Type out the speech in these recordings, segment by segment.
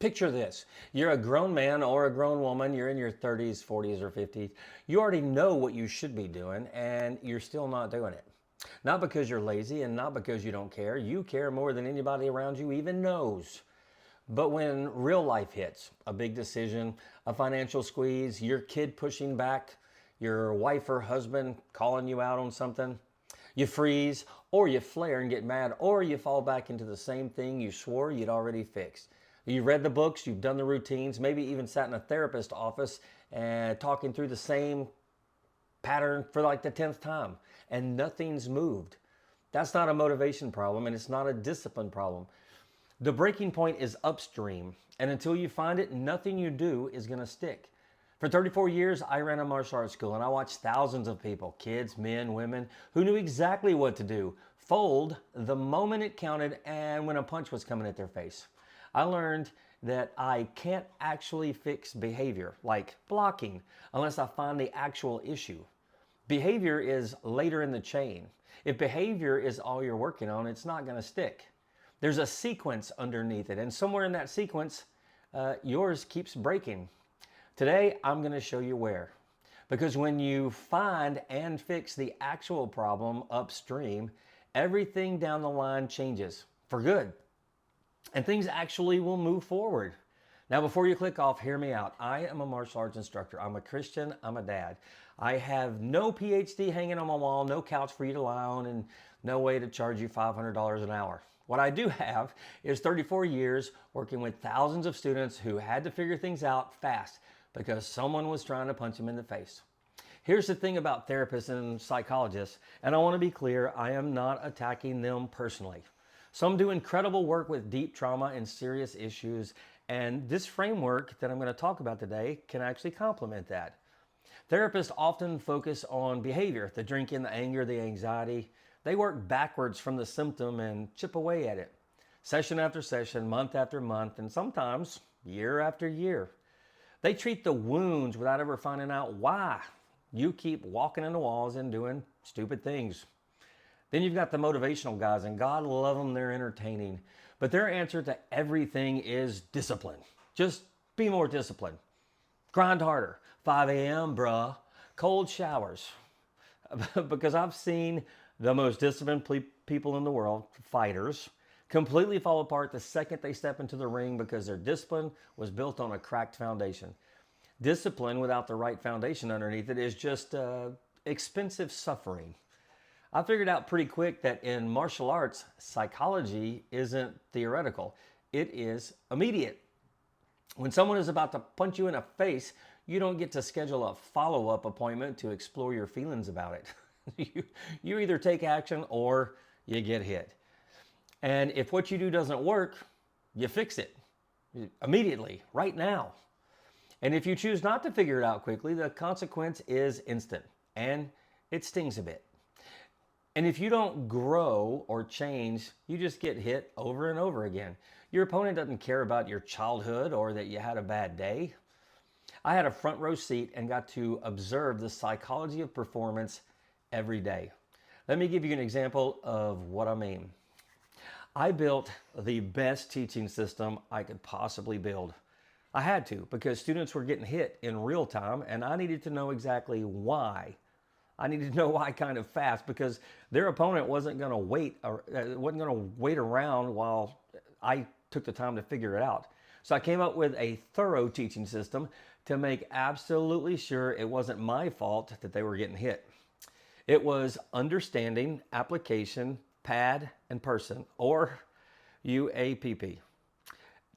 Picture this. You're a grown man or a grown woman. You're in your 30s, 40s, or 50s. You already know what you should be doing, and you're still not doing it. Not because you're lazy and not because you don't care. You care more than anybody around you even knows. But when real life hits, a big decision, a financial squeeze, your kid pushing back, your wife or husband calling you out on something, you freeze, or you flare and get mad, or you fall back into the same thing you swore you'd already fixed. You've read the books, you've done the routines, maybe even sat in a therapist's office and talking through the same pattern for like the 10th time, and nothing's moved. That's not a motivation problem, and it's not a discipline problem. The breaking point is upstream, and until you find it, nothing you do is going to stick. For 34 years, I ran a martial arts school, and I watched thousands of people, kids, men, women, who knew exactly what to do, fold the moment it counted and when a punch was coming at their face. I learned that I can't actually fix behavior, like blocking, unless I find the actual issue. Behavior is later in the chain. If behavior is all you're working on, it's not going to stick. There's a sequence underneath it, and somewhere in that sequence, yours keeps breaking. Today, I'm going to show you where. Because when you find and fix the actual problem upstream, everything down the line changes for good. And things actually will move forward. Now, before you click off, hear me out. I am a martial arts instructor. I'm a Christian. I'm a dad. I have no PhD hanging on my wall, no couch for you to lie on, and no way to charge you $500 an hour. What I do have is 34 years working with thousands of students who had to figure things out fast because someone was trying to punch them in the face. Here's the thing about therapists and psychologists, and I want to be clear, I am not attacking them personally. Some do incredible work with deep trauma and serious issues, and this framework that I'm going to talk about today can actually complement that. Therapists often focus on behavior, the drinking, the anger, the anxiety. They work backwards from the symptom and chip away at it, session after session, month after month, and sometimes year after year. They treat the wounds without ever finding out why you keep walking into walls and doing stupid things. Then you've got the motivational guys, and God love them, they're entertaining. But their answer to everything is discipline. Just be more disciplined. Grind harder. 5 a.m., bruh. Cold showers. Because I've seen the most disciplined people in the world, fighters, completely fall apart the second they step into the ring because their discipline was built on a cracked foundation. Discipline without the right foundation underneath it is just expensive suffering. I figured out pretty quick that in martial arts, psychology isn't theoretical. It is immediate. When someone is about to punch you in the face, you don't get to schedule a follow-up appointment to explore your feelings about it. You either take action or you get hit. And if what you do doesn't work, you fix it immediately, right now. And if you choose not to figure it out quickly, the consequence is instant and it stings a bit. And if you don't grow or change, you just get hit over and over again. Your opponent doesn't care about your childhood or that you had a bad day. I had a front row seat and got to observe the psychology of performance every day. Let me give you an example of what I mean. I built the best teaching system I could possibly build. I had to because students were getting hit in real time and I needed to know exactly why. I needed to know why kind of fast because their opponent wasn't going to wait around while I took the time to figure it out. So I came up with a thorough teaching system to make absolutely sure it wasn't my fault that they were getting hit. It was understanding, application, pad, and person, or UAPP.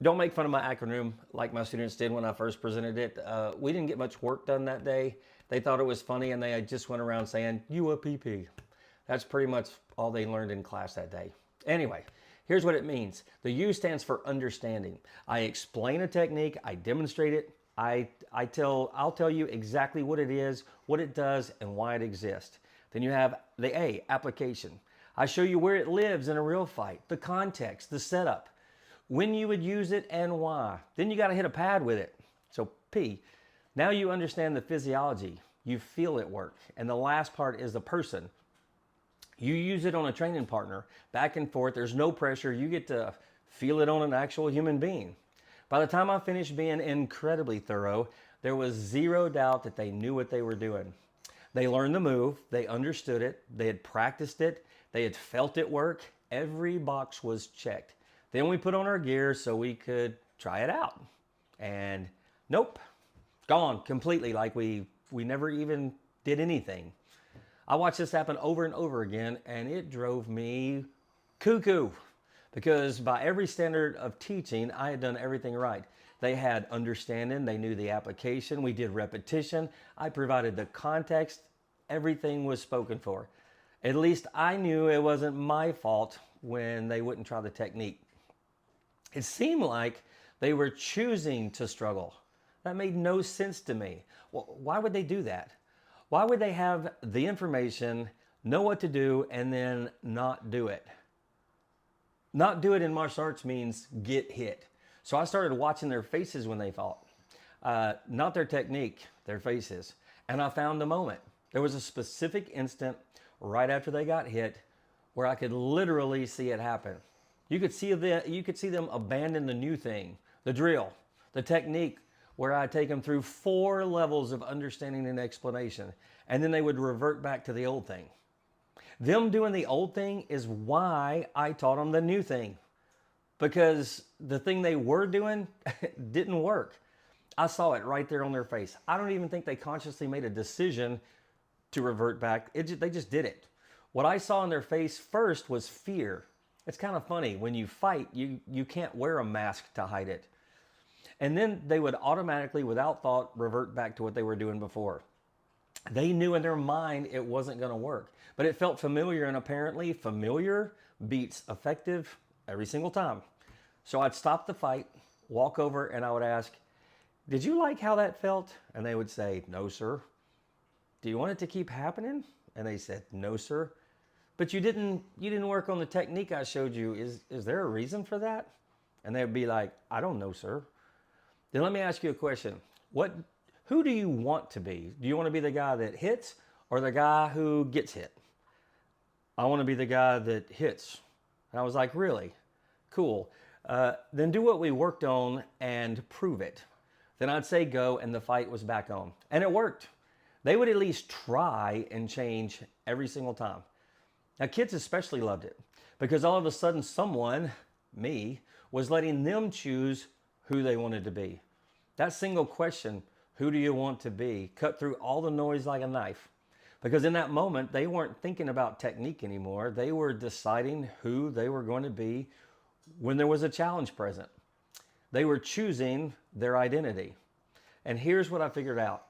Don't make fun of my acronym like my students did when I first presented it. We didn't get much work done that day. They thought it was funny and they just went around saying UAPP. That's pretty much all they learned in class that day. Anyway, here's what it means. The U stands for understanding. I explain a technique, I demonstrate it, I'll tell you exactly what it is, what it does, and why it exists. Then you have the A, application. I show you where it lives in a real fight, the context, the setup, when you would use it and why. Then you got to hit a pad with it. So P, now you understand the physiology. You feel it work. And the last part is the person. You use it on a training partner, back and forth. There's no pressure. You get to feel it on an actual human being. By the time I finished being incredibly thorough, there was zero doubt that they knew what they were doing. They learned the move, they understood it, they had practiced it, they had felt it work. Every box was checked. Then we put on our gear so we could try it out. And nope, gone completely, like we never even did anything. I watched this happen over and over again, and it drove me cuckoo because by every standard of teaching, I had done everything right. They had understanding, they knew the application, we did repetition, I provided the context, everything was spoken for. At least I knew it wasn't my fault when they wouldn't try the technique. It seemed like they were choosing to struggle. That made no sense to me. Well, why would they do that? Why would they have the information, know what to do, and then not do it? Not do it in martial arts means get hit. So I started watching their faces when they fought. Not their technique, their faces. And I found the moment. There was a specific instant right after they got hit where I could literally see it happen. You could see them abandon the new thing, the drill, the technique, where I take them through 4 levels of understanding and explanation, and then they would revert back to the old thing. Them doing the old thing is why I taught them the new thing, because the thing they were doing didn't work. I saw it right there on their face. I don't even think they consciously made a decision to revert back. They just did it. What I saw in their face first was fear. It's kind of funny. When you fight, you can't wear a mask to hide it. And then they would automatically, without thought, revert back to what they were doing before. They knew in their mind it wasn't going to work, but it felt familiar, and apparently familiar beats effective every single time. So I'd stop the fight, walk over, and I would ask, "Did you like how that felt?" And they would say, "No, sir." "Do you want it to keep happening?" And they said, "No, sir." "But you didn't work on the technique I showed you. Is there a reason for that?" And they'd be like, "I don't know, sir." Then let me ask you a question. Who do you want to be? Do you want to be the guy that hits or the guy who gets hit? "I want to be the guy that hits." And I was like, "Really? Cool. Then do what we worked on and prove it." Then I'd say go, and the fight was back on. And it worked. They would at least try and change every single time. Now, kids especially loved it because all of a sudden someone, me, was letting them choose who they wanted to be. That single question, "Who do you want to be?" cut through all the noise like a knife. Because in that moment, they weren't thinking about technique anymore. They were deciding who they were going to be when there was a challenge present. They were choosing their identity. And here's what I figured out.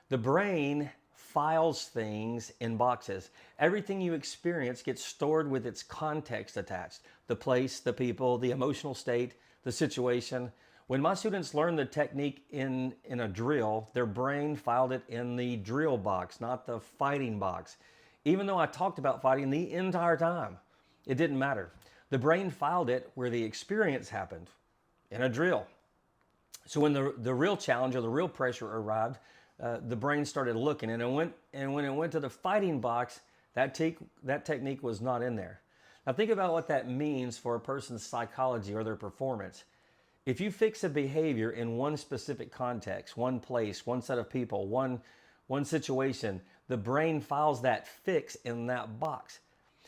The brain files things in boxes. Everything you experience gets stored with its context attached. The place, the people, the emotional state, the situation. When my students learned the technique in a drill, their brain filed it in the drill box, not the fighting box. Even though I talked about fighting the entire time, it didn't matter. The brain filed it where the experience happened, in a drill. So when the real challenge or the real pressure arrived, the brain started looking, and when it went to the fighting box, that technique was not in there. Now think about what that means for a person's psychology or their performance. If you fix a behavior in one specific context, one place, one set of people, one situation, the brain files that fix in that box.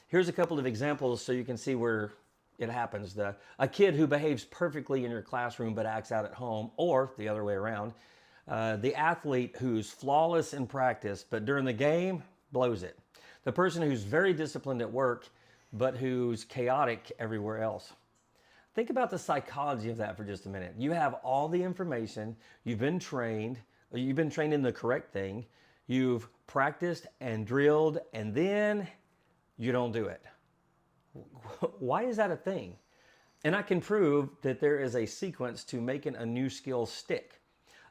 Here's a couple of examples so you can see where it happens. A kid who behaves perfectly in your classroom but acts out at home, or the other way around. The athlete who's flawless in practice but during the game blows it. The person who's very disciplined at work but who's chaotic everywhere else. Think about the psychology of that for just a minute. You have all the information, you've been trained in the correct thing, you've practiced and drilled, and then you don't do it. Why is that a thing? And I can prove that there is a sequence to making a new skill stick.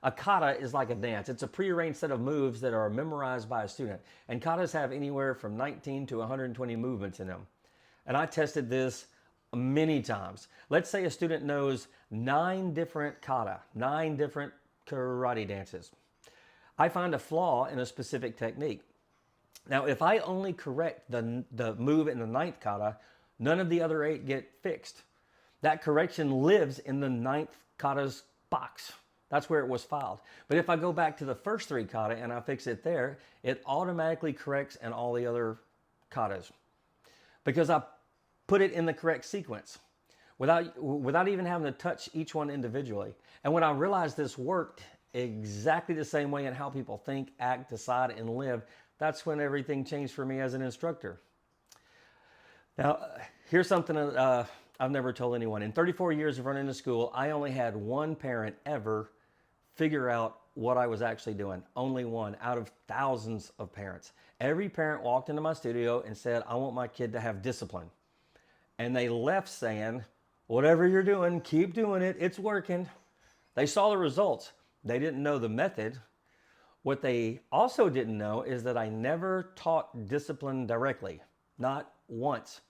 A kata is like a dance. It's a prearranged set of moves that are memorized by a student. And katas have anywhere from 19 to 120 movements in them. And I tested this many times. Let's say a student knows 9 different kata, 9 different karate dances. I find a flaw in a specific technique. Now, if I only correct the move in the 9th kata, none of the other 8 get fixed. That correction lives in the ninth kata's box. That's where it was filed. But if I go back to the first three kata and I fix it there, it automatically corrects in all the other katas because I put it in the correct sequence without even having to touch each one individually. And when I realized this worked exactly the same way in how people think, act, decide, and live, that's when everything changed for me as an instructor. Now, here's something I've never told anyone. In 34 years of running a school, I only had one parent ever figure out what I was actually doing. Only one out of thousands of parents. Every parent walked into my studio and said, I want my kid to have discipline. And they left saying, whatever you're doing, keep doing it. It's working. They saw the results. They didn't know the method. What they also didn't know is that I never taught discipline directly. Not once.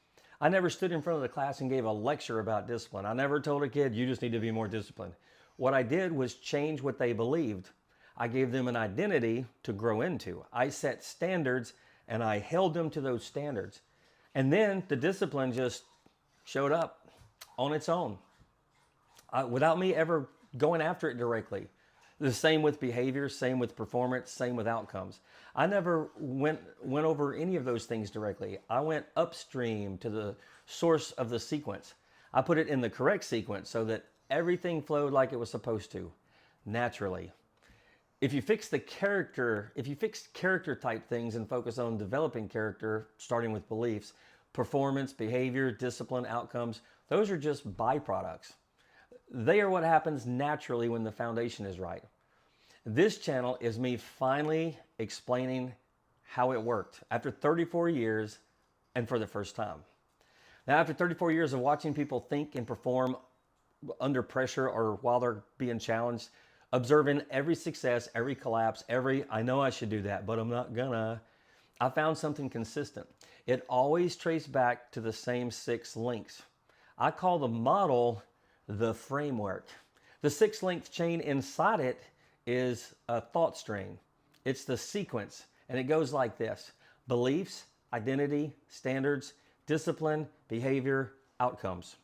I never stood in front of the class and gave a lecture about discipline. I never told a kid, you just need to be more disciplined. What I did was change what they believed. I gave them an identity to grow into. I set standards and I held them to those standards. And then the discipline just showed up on its own without me ever going after it directly. The same with behavior, same with performance, same with outcomes. I never went over any of those things directly. I went upstream to the source of the sequence. I put it in the correct sequence so that everything flowed like it was supposed to, naturally. If you fix character type things and focus on developing character, starting with beliefs, performance, behavior, discipline, outcomes, those are just byproducts. They are what happens naturally when the foundation is right. This channel is me finally explaining how it worked after 34 years and for the first time. Now, after 34 years of watching people think and perform under pressure or while they're being challenged, observing every success, every collapse, I know I should do that, but I'm not gonna, I found something consistent. It always traced back to the same 6 links. I call the model the framework. The 6-link chain inside it is a thought string. It's the sequence, and it goes like this: beliefs, identity, standards, discipline, behavior, outcomes.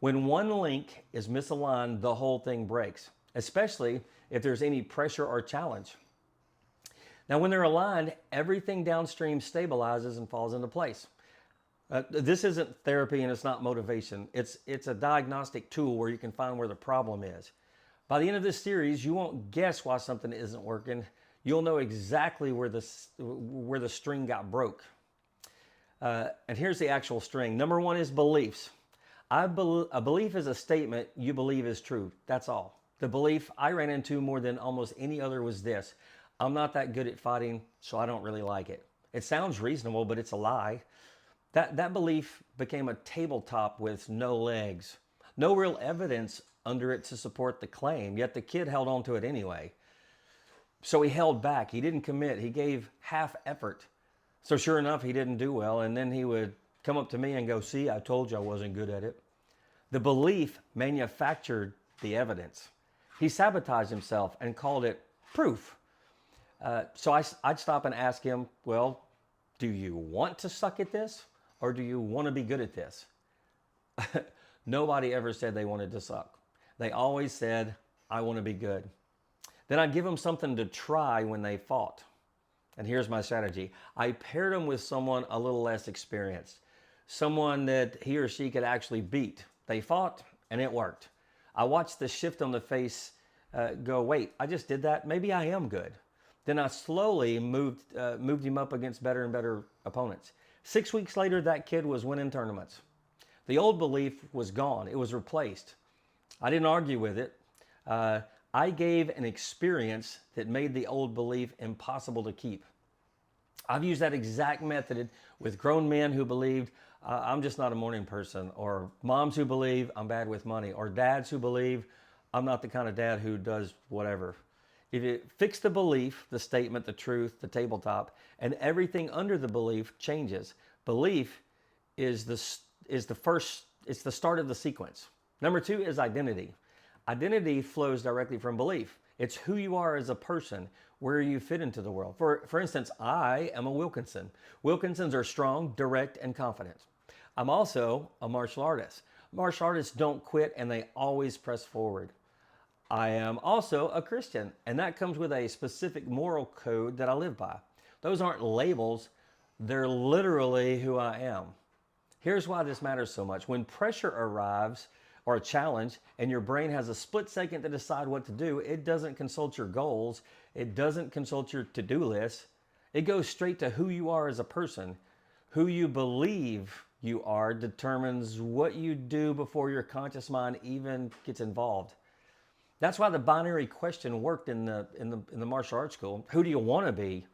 When one link is misaligned, the whole thing breaks, especially if there's any pressure or challenge. Now, when they're aligned, everything downstream stabilizes and falls into place. This isn't therapy and it's not motivation. It's a diagnostic tool where you can find where the problem is. By the end of this series, you won't guess why something isn't working. You'll know exactly where the string got broke. And here's the actual string. Number 1 is beliefs. A belief is a statement you believe is true. That's all. The belief I ran into more than almost any other was this: I'm not that good at fighting, so I don't really like it. It sounds reasonable, but it's a lie. That belief became a tabletop with no legs, no real evidence under it to support the claim, yet the kid held on to it anyway. So he held back, he didn't commit, he gave half effort. So sure enough, he didn't do well, and then he would come up to me and go, see, I told you I wasn't good at it. The belief manufactured the evidence. He sabotaged himself and called it proof. So I'd stop and ask him, well, do you want to suck at this? Or do you want to be good at this? Nobody ever said they wanted to suck. They always said, I want to be good. Then I'd give them something to try when they fought. And here's my strategy. I paired them with someone a little less experienced, someone that he or she could actually beat. They fought and it worked. I watched the shift on the face go, wait, I just did that? Maybe I am good. Then I slowly moved him up against better and better opponents. 6 weeks later, that kid was winning tournaments. The old belief was gone. It was replaced. I didn't argue with it. I gave an experience that made the old belief impossible to keep. I've used that exact method with grown men who believed I'm just not a morning person, or moms who believe I'm bad with money, or dads who believe I'm not the kind of dad who does whatever. If you fix the belief, the statement, the truth, the tabletop, and everything under the belief changes. Belief is the start of the sequence. Number 2 is identity. Identity flows directly from belief. It's who you are as a person, where you fit into the world. For instance, I am a Wilkinson. Wilkinsons are strong, direct, and confident. I'm also a martial artist. Martial artists don't quit and they always press forward. I am also a Christian, and that comes with a specific moral code that I live by. Those aren't labels, they're literally who I am. Here's why this matters so much. When pressure arrives or a challenge and your brain has a split second to decide what to do, it doesn't consult your goals, it doesn't consult your to-do list. It goes straight to who you are as a person. Who you believe you are determines what you do before your conscious mind even gets involved. That's why the binary question worked in the martial arts school. Who do you want to be?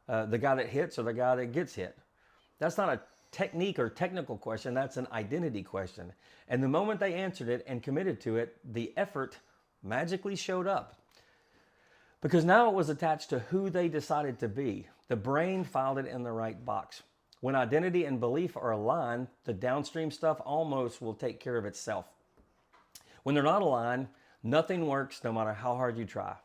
The guy that hits or the guy that gets hit? That's not a technique or technical question. That's an identity question. And the moment they answered it and committed to it, the effort magically showed up. Because now it was attached to who they decided to be. The brain filed it in the right box. When identity and belief are aligned, the downstream stuff almost will take care of itself. When they're not aligned, nothing works no matter how hard you try.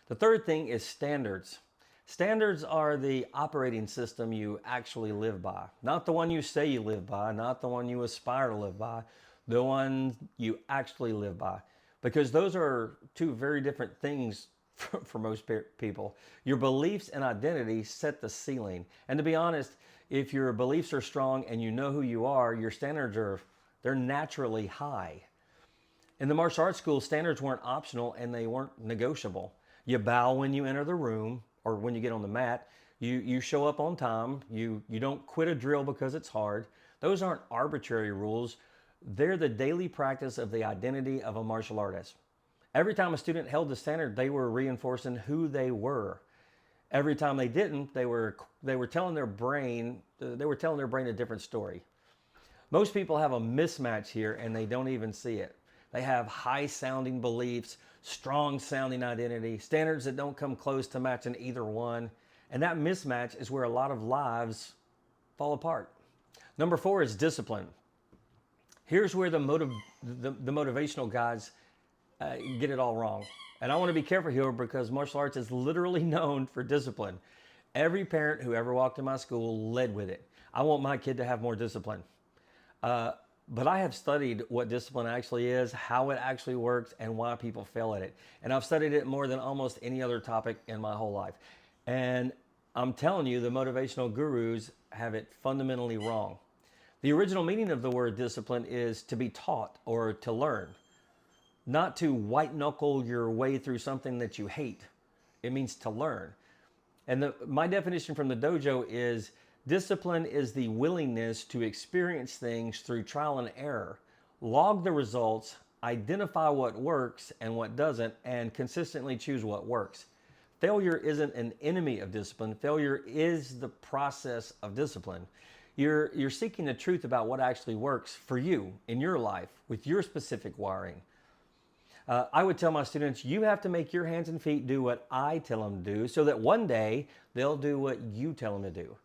The third thing is standards. Standards are the operating system you actually live by. Not the one you say you live by, not the one you aspire to live by, the one you actually live by. Because those are two very different things for most people. Your beliefs and identity set the ceiling. And to be honest, if your beliefs are strong and you know who you are, your standards they're naturally high. In the martial arts school, standards weren't optional and they weren't negotiable. You bow when you enter the room or when you get on the mat. You show up on time. You don't quit a drill because it's hard. Those aren't arbitrary rules. They're the daily practice of the identity of a martial artist. Every time a student held the standard, they were reinforcing who they were. Every time they didn't, they were telling their brain a different story. Most people have a mismatch here and they don't even see it. They have high-sounding beliefs, strong-sounding identity, standards that don't come close to matching either one. And that mismatch is where a lot of lives fall apart. Number 4 is discipline. Here's where the motivational guys get it all wrong. And I want to be careful here because martial arts is literally known for discipline. Every parent who ever walked in my school led with it. I want my kid to have more discipline. But I have studied what discipline actually is, how it actually works, and why people fail at it. And I've studied it more than almost any other topic in my whole life. And I'm telling you, the motivational gurus have it fundamentally wrong. The original meaning of the word discipline is to be taught or to learn, not to white knuckle your way through something that you hate. It means to learn. And my definition from the dojo is discipline is the willingness to experience things through trial and error, log the results, identify what works and what doesn't, and consistently choose what works. Failure isn't an enemy of discipline. Failure is the process of discipline. You're seeking the truth about what actually works for you in your life with your specific wiring. I would tell my students, you have to make your hands and feet do what I tell them to do so that one day they'll do what you tell them to do.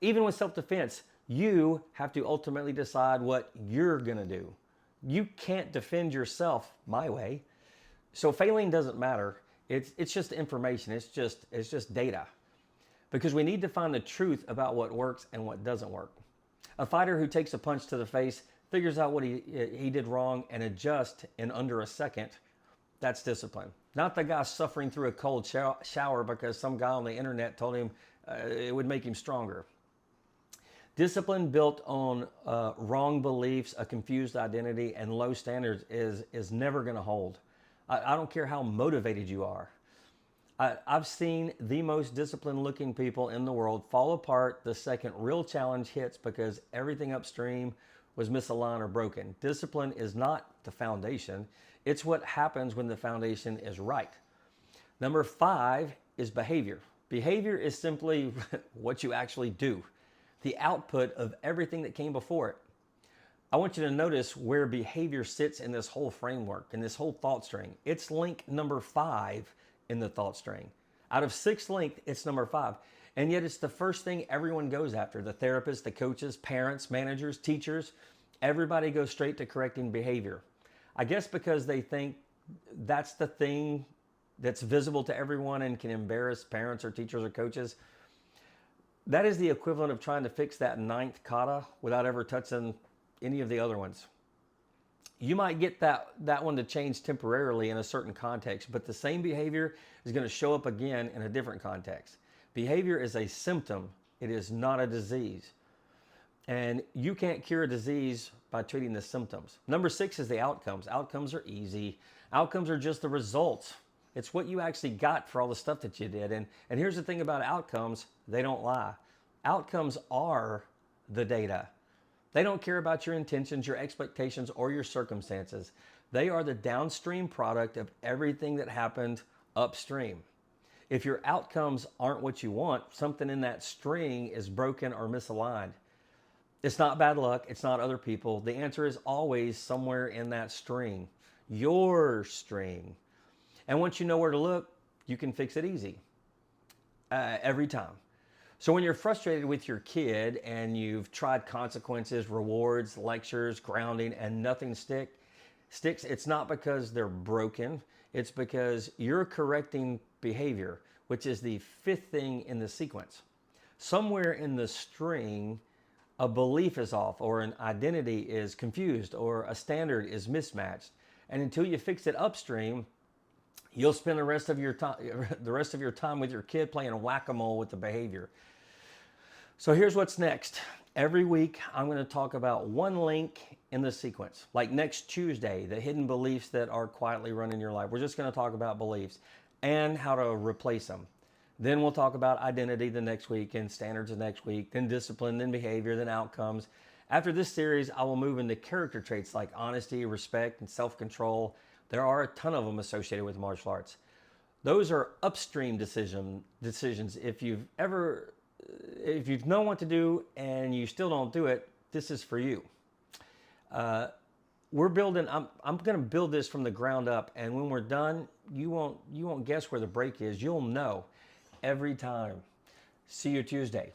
Even with self-defense, you have to ultimately decide what you're going to do. You can't defend yourself my way. So failing doesn't matter. It's just information. It's just data. Because we need to find the truth about what works and what doesn't work. A fighter who takes a punch to the face figures out what he did wrong and adjusts in under a second. That's discipline. Not the guy suffering through a cold shower because some guy on the internet told him it would make him stronger. Discipline built on wrong beliefs, a confused identity, and low standards is never going to hold. I don't care how motivated you are. I've seen the most disciplined looking people in the world fall apart the second real challenge hits because everything upstream was misaligned or broken. Discipline is not the foundation. It's what happens when the foundation is right. Number 5 is behavior. Behavior is simply what you actually do, the output of everything that came before it. I want you to notice where behavior sits in this whole framework, in this whole thought string. It's link number 5 in the thought string. Out of 6 links, it's number 5. And yet it's the first thing everyone goes after. The therapists, the coaches, parents, managers, teachers, everybody goes straight to correcting behavior. I guess because they think that's the thing that's visible to everyone and can embarrass parents or teachers or coaches. That is the equivalent of trying to fix that 9th kata without ever touching any of the other ones. You might get that one to change temporarily in a certain context, but the same behavior is going to show up again in a different context. Behavior is a symptom. It is not a disease. And you can't cure a disease by treating the symptoms. Number 6 is the outcomes. Outcomes are easy. Outcomes are just the results. It's what you actually got for all the stuff that you did. And here's the thing about outcomes, they don't lie. Outcomes are the data. They don't care about your intentions, your expectations, or your circumstances. They are the downstream product of everything that happened upstream. If your outcomes aren't what you want, something in that string is broken or misaligned. It's not bad luck. It's not other people. The answer is always somewhere in that string, your string. And once you know where to look, you can fix it easy every time. So when you're frustrated with your kid and you've tried consequences, rewards, lectures, grounding, and nothing sticks, it's not because they're broken. It's because you're correcting behavior, which is the 5th thing in the sequence. Somewhere in the string, a belief is off, or an identity is confused, or a standard is mismatched. And until you fix it upstream, you'll spend the rest of your time with your kid playing whack-a-mole with the behavior. So here's what's next. Every week, I'm going to talk about one link in the sequence. Like next Tuesday, the hidden beliefs that are quietly running your life. We're just going to talk about beliefs and how to replace them. Then we'll talk about identity the next week, and standards the next week, then discipline, then behavior, then outcomes. After this series, I will move into character traits like honesty, respect, and self-control. There are a ton of them associated with martial arts. Those are upstream decisions. If you've known what to do and you still don't do it, this is for you. We're building. I'm going to build this from the ground up, and when we're done, you won't guess where the break is. You'll know every time. See you Tuesday.